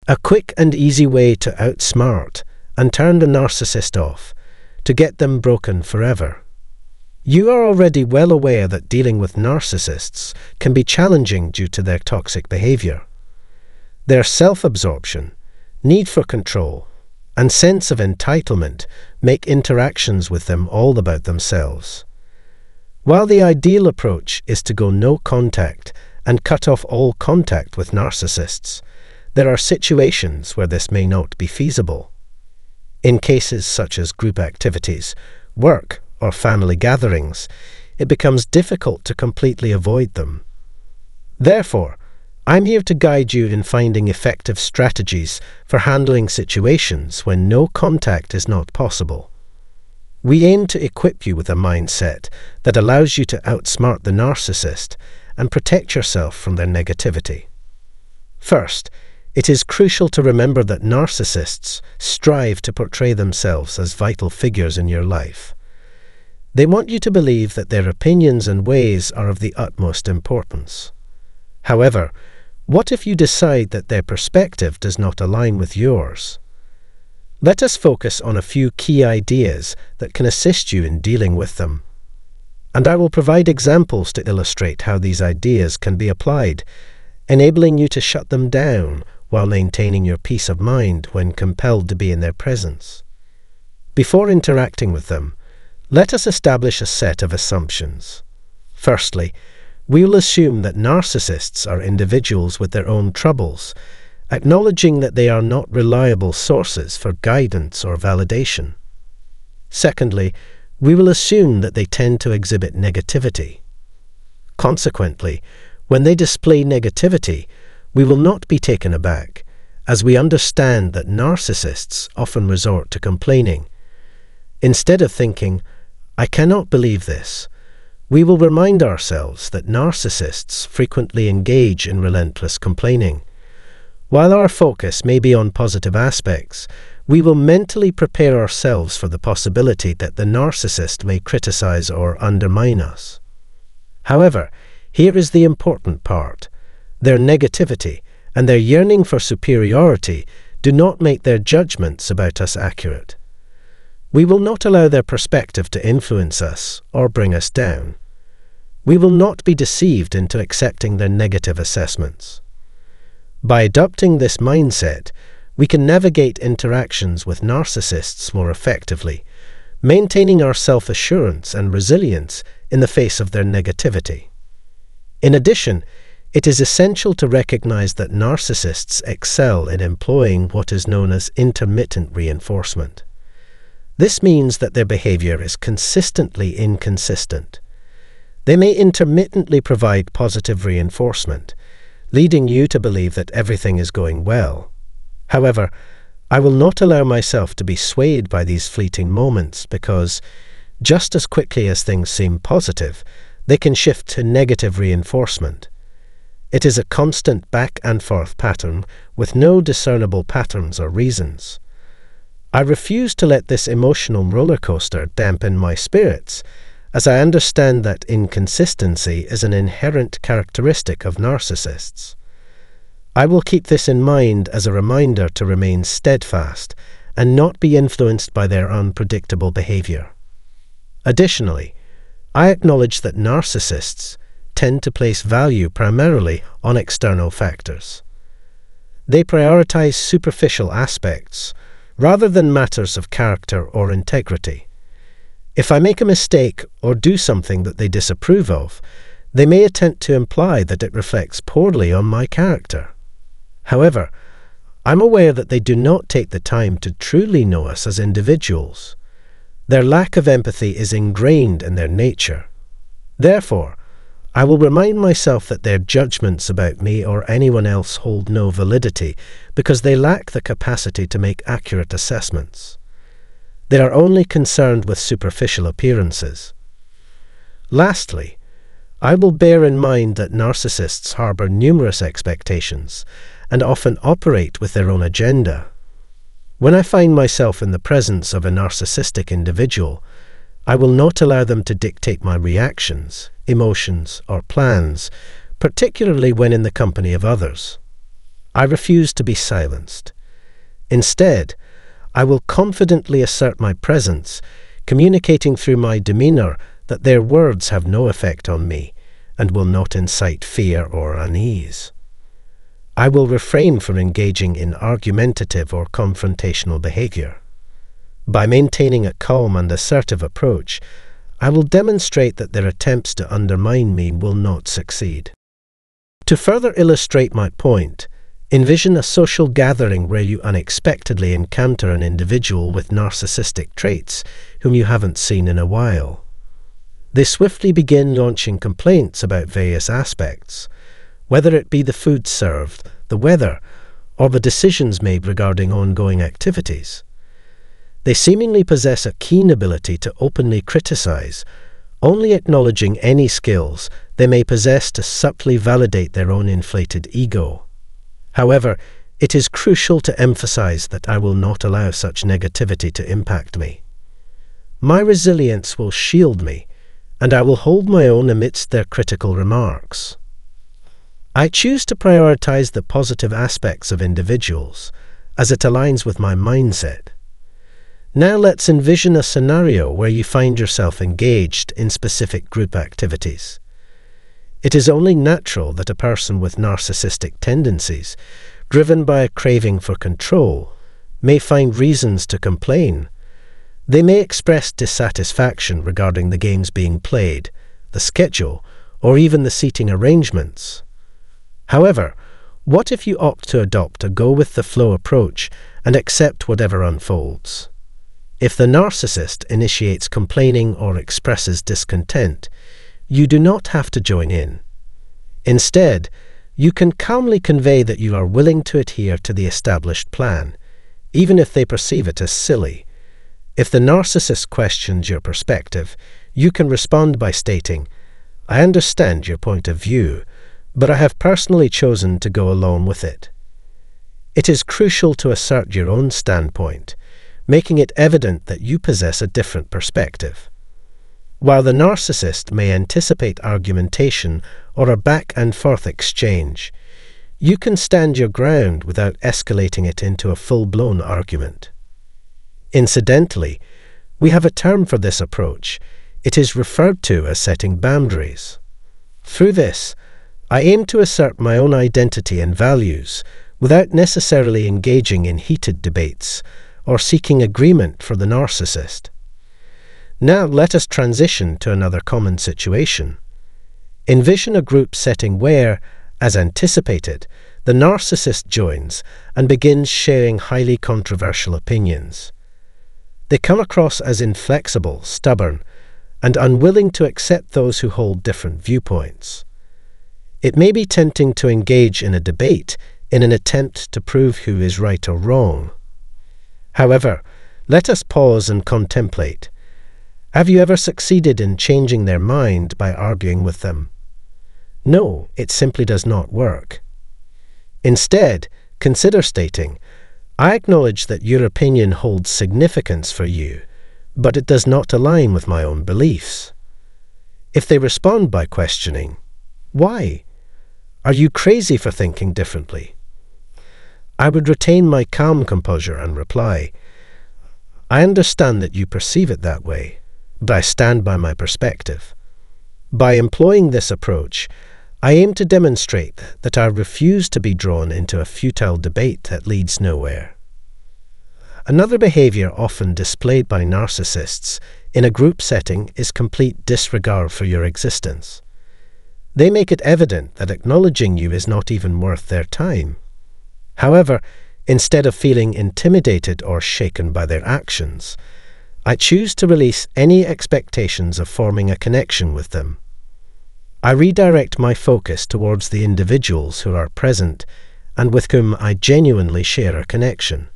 A quick and easy way to outsmart and turn the narcissist off, to get them broken forever. You are already well aware that dealing with narcissists can be challenging due to their toxic behavior. Their self-absorption, need for control, and sense of entitlement make interactions with them all about themselves. While the ideal approach is to go no contact and cut off all contact with narcissists, there are situations where this may not be feasible. In cases such as group activities, work, or family gatherings, it becomes difficult to completely avoid them. Therefore, I'm here to guide you in finding effective strategies for handling situations when no contact is not possible. We aim to equip you with a mindset that allows you to outsmart the narcissist and protect yourself from their negativity. First, it is crucial to remember that narcissists strive to portray themselves as vital figures in your life. They want you to believe that their opinions and ways are of the utmost importance. However, what if you decide that their perspective does not align with yours? Let us focus on a few key ideas that can assist you in dealing with them. And I will provide examples to illustrate how these ideas can be applied, enabling you to shut them down while maintaining your peace of mind when compelled to be in their presence. Before interacting with them, let us establish a set of assumptions. Firstly, we will assume that narcissists are individuals with their own troubles, acknowledging that they are not reliable sources for guidance or validation. Secondly, we will assume that they tend to exhibit negativity. Consequently, when they display negativity, we will not be taken aback, as we understand that narcissists often resort to complaining. Instead of thinking, "I cannot believe this," we will remind ourselves that narcissists frequently engage in relentless complaining. While our focus may be on positive aspects, we will mentally prepare ourselves for the possibility that the narcissist may criticize or undermine us. However, here is the important part. Their negativity and their yearning for superiority do not make their judgments about us accurate. We will not allow their perspective to influence us or bring us down. We will not be deceived into accepting their negative assessments. By adopting this mindset, we can navigate interactions with narcissists more effectively, maintaining our self-assurance and resilience in the face of their negativity. In addition, it is essential to recognize that narcissists excel in employing what is known as intermittent reinforcement. This means that their behavior is consistently inconsistent. They may intermittently provide positive reinforcement, leading you to believe that everything is going well. However, I will not allow myself to be swayed by these fleeting moments because, just as quickly as things seem positive, they can shift to negative reinforcement. It is a constant back-and-forth pattern with no discernible patterns or reasons. I refuse to let this emotional roller coaster dampen my spirits, as I understand that inconsistency is an inherent characteristic of narcissists. I will keep this in mind as a reminder to remain steadfast and not be influenced by their unpredictable behavior. Additionally, I acknowledge that narcissists tend to place value primarily on external factors. They prioritize superficial aspects rather than matters of character or integrity. If I make a mistake or do something that they disapprove of, they may attempt to imply that it reflects poorly on my character. However, I'm aware that they do not take the time to truly know us as individuals. Their lack of empathy is ingrained in their nature. Therefore, I will remind myself that their judgments about me or anyone else hold no validity because they lack the capacity to make accurate assessments. They are only concerned with superficial appearances. Lastly, I will bear in mind that narcissists harbor numerous expectations and often operate with their own agenda. When I find myself in the presence of a narcissistic individual, I will not allow them to dictate my reactions, emotions, or plans, particularly when in the company of others. I refuse to be silenced. Instead, I will confidently assert my presence, communicating through my demeanor that their words have no effect on me and will not incite fear or unease. I will refrain from engaging in argumentative or confrontational behavior. By maintaining a calm and assertive approach, I will demonstrate that their attempts to undermine me will not succeed. To further illustrate my point, envision a social gathering where you unexpectedly encounter an individual with narcissistic traits whom you haven't seen in a while. They swiftly begin launching complaints about various aspects, whether it be the food served, the weather, or the decisions made regarding ongoing activities. They seemingly possess a keen ability to openly criticize, only acknowledging any skills they may possess to subtly validate their own inflated ego. However, it is crucial to emphasize that I will not allow such negativity to impact me. My resilience will shield me, and I will hold my own amidst their critical remarks. I choose to prioritize the positive aspects of individuals, as it aligns with my mindset. Now let's envision a scenario where you find yourself engaged in specific group activities. It is only natural that a person with narcissistic tendencies, driven by a craving for control, may find reasons to complain. They may express dissatisfaction regarding the games being played, the schedule, or even the seating arrangements. However, what if you opt to adopt a go-with-the-flow approach and accept whatever unfolds? If the narcissist initiates complaining or expresses discontent, you do not have to join in. Instead, you can calmly convey that you are willing to adhere to the established plan, even if they perceive it as silly. If the narcissist questions your perspective, you can respond by stating, "I understand your point of view, but I have personally chosen to go along with it." It is crucial to assert your own standpoint, making it evident that you possess a different perspective. While the narcissist may anticipate argumentation or a back-and-forth exchange, you can stand your ground without escalating it into a full-blown argument. Incidentally, we have a term for this approach. It is referred to as setting boundaries. Through this, I aim to assert my own identity and values without necessarily engaging in heated debates or seeking agreement for the narcissist. Now let us transition to another common situation. Envision a group setting where, as anticipated, the narcissist joins and begins sharing highly controversial opinions. They come across as inflexible, stubborn, and unwilling to accept those who hold different viewpoints. It may be tempting to engage in a debate in an attempt to prove who is right or wrong. However, let us pause and contemplate. Have you ever succeeded in changing their mind by arguing with them? No, it simply does not work. Instead, consider stating, "I acknowledge that your opinion holds significance for you, but it does not align with my own beliefs." If they respond by questioning, "Why? Are you crazy for thinking differently?" I would retain my calm composure and reply, "I understand that you perceive it that way, but I stand by my perspective." By employing this approach, I aim to demonstrate that I refuse to be drawn into a futile debate that leads nowhere. Another behavior often displayed by narcissists in a group setting is complete disregard for your existence. They make it evident that acknowledging you is not even worth their time. However, instead of feeling intimidated or shaken by their actions, I choose to release any expectations of forming a connection with them. I redirect my focus towards the individuals who are present and with whom I genuinely share a connection.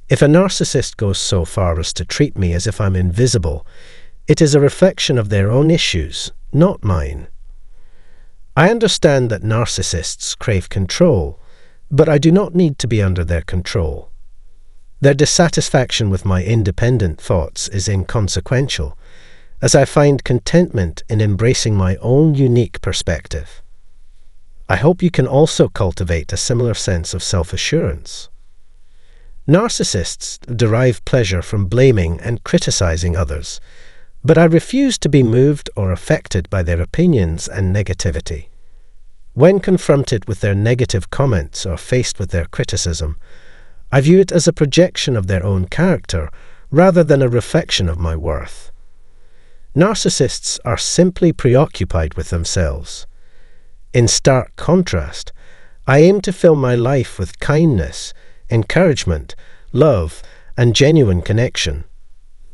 If a narcissist goes so far as to treat me as if I'm invisible, it is a reflection of their own issues, not mine. I understand that narcissists crave control, but I do not need to be under their control. Their dissatisfaction with my independent thoughts is inconsequential, as I find contentment in embracing my own unique perspective. I hope you can also cultivate a similar sense of self-assurance. Narcissists derive pleasure from blaming and criticizing others, but I refuse to be moved or affected by their opinions and negativity. When confronted with their negative comments or faced with their criticism, I view it as a projection of their own character rather than a reflection of my worth. Narcissists are simply preoccupied with themselves. In stark contrast, I aim to fill my life with kindness, encouragement, love, and genuine connection.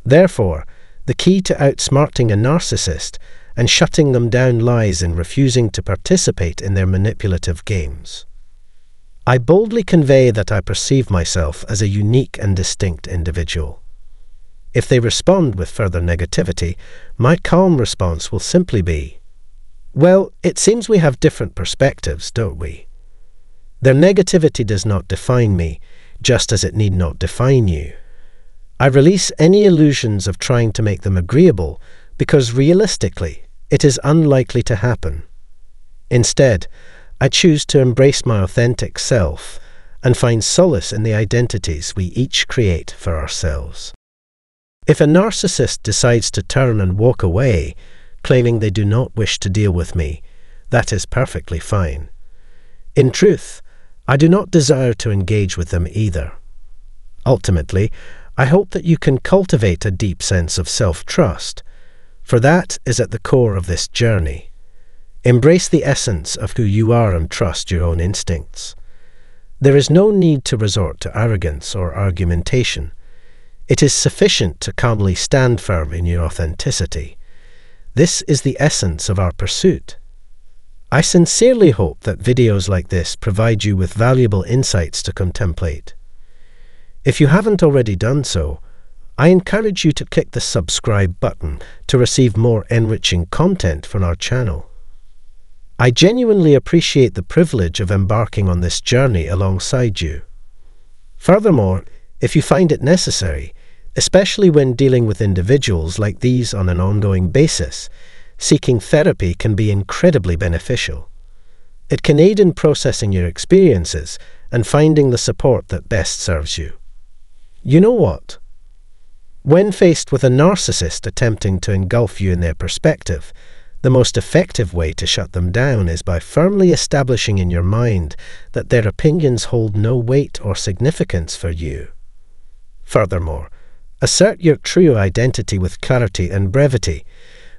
Therefore, the key to outsmarting a narcissist and shutting them down lies in refusing to participate in their manipulative games. I boldly convey that I perceive myself as a unique and distinct individual. If they respond with further negativity, my calm response will simply be, "Well, it seems we have different perspectives, don't we?" Their negativity does not define me, just as it need not define you. I release any illusions of trying to make them agreeable, because realistically, it is unlikely to happen. Instead, I choose to embrace my authentic self and find solace in the identities we each create for ourselves. If a narcissist decides to turn and walk away, claiming they do not wish to deal with me, that is perfectly fine. In truth, I do not desire to engage with them either. Ultimately, I hope that you can cultivate a deep sense of self-trust, for that is at the core of this journey. Embrace the essence of who you are and trust your own instincts. There is no need to resort to arrogance or argumentation. It is sufficient to calmly stand firm in your authenticity. This is the essence of our pursuit. I sincerely hope that videos like this provide you with valuable insights to contemplate. If you haven't already done so, I encourage you to click the subscribe button to receive more enriching content from our channel. I genuinely appreciate the privilege of embarking on this journey alongside you. Furthermore, if you find it necessary, especially when dealing with individuals like these on an ongoing basis, seeking therapy can be incredibly beneficial. It can aid in processing your experiences and finding the support that best serves you. You know what? When faced with a narcissist attempting to engulf you in their perspective, the most effective way to shut them down is by firmly establishing in your mind that their opinions hold no weight or significance for you. Furthermore, assert your true identity with clarity and brevity,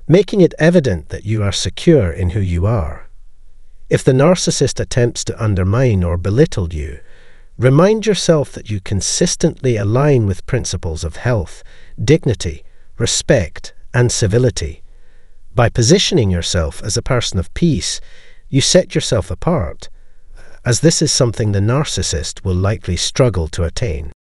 making it evident that you are secure in who you are. If the narcissist attempts to undermine or belittle you, remind yourself that you consistently align with principles of health, dignity, respect, and civility. By positioning yourself as a person of peace, you set yourself apart, as this is something the narcissist will likely struggle to attain.